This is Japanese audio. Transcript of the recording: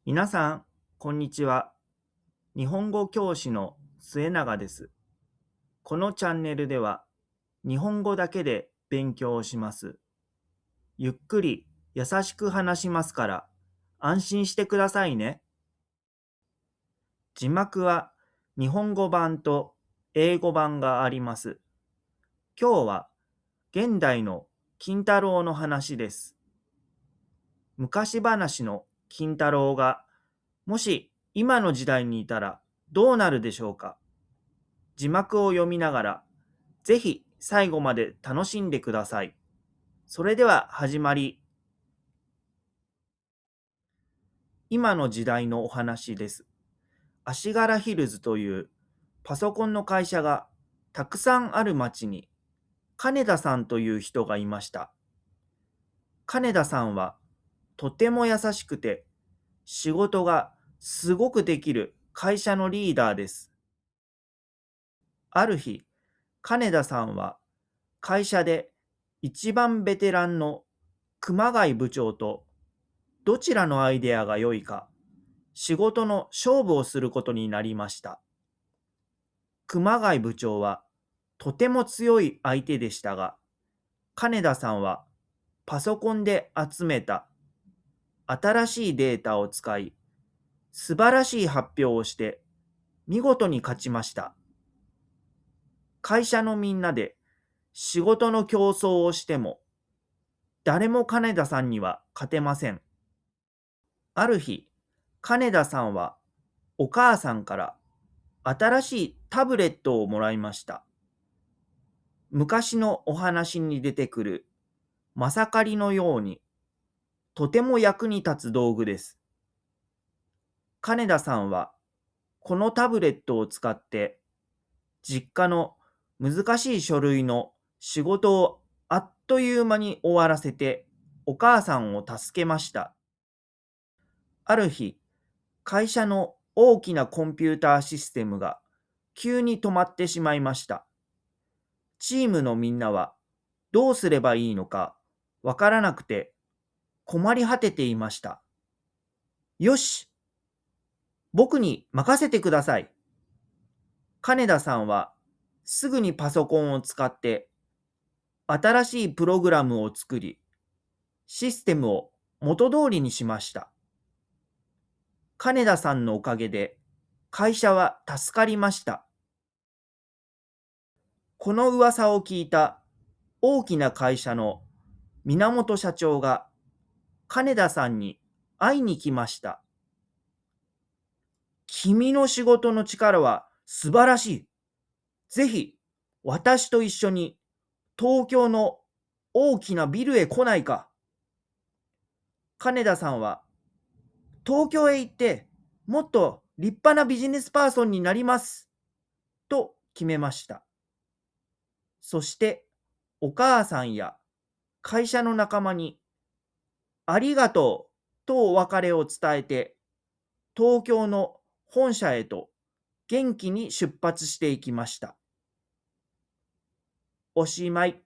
皆さん、こんにちは。日本語教師の末永です。このチャンネルでは、日本語だけで勉強をします。ゆっくり優しく話しますから、安心してくださいね。字幕は日本語版と英語版があります。今日は現代の金太郎の話です。昔話の金太郎がもし今の時代にいたらどうなるでしょうか。字幕を読みながら、ぜひ最後まで楽しんでください。それでは始まり。今の時代のお話です。足柄ヒルズというパソコンの会社がたくさんある町に金田さんという人がいました。金田さんはとても優しくて仕事がすごくできる会社のリーダーです。ある日、金田さんは会社で一番ベテランの熊谷部長とどちらのアイデアが良いか仕事の勝負をすることになりました。熊谷部長はとても強い相手でしたが、金田さんはパソコンで集めた新しいデータを使い、素晴らしい発表をして見事に勝ちました。会社のみんなで仕事の競争をしても、誰も金田さんには勝てません。ある日、金田さんはお母さんから新しいタブレットをもらいました。昔のお話に出てくるマサカリのようにとても役に立つ道具です。金田さんはこのタブレットを使って実家の難しい書類の仕事をあっという間に終わらせてお母さんを助けました。ある日、会社の大きなコンピューターシステムが急に止まってしまいました。チームのみんなはどうすればいいのかわからなくて困り果てていました。よし、僕に任せてください。金田さんはすぐにパソコンを使って新しいプログラムを作り、システムを元通りにしました。金田さんのおかげで会社は助かりました。この噂を聞いた大きな会社の源社長が金田さんに会いに来ました。君の仕事の力は素晴らしい。ぜひ私と一緒に東京の大きなビルへ来ないか。金田さんは東京へ行ってもっと立派なビジネスパーソンになりますと決めました。そしてお母さんや会社の仲間にありがとうとお別れを伝えて東京の本社へと元気に出発していきました。おしまい。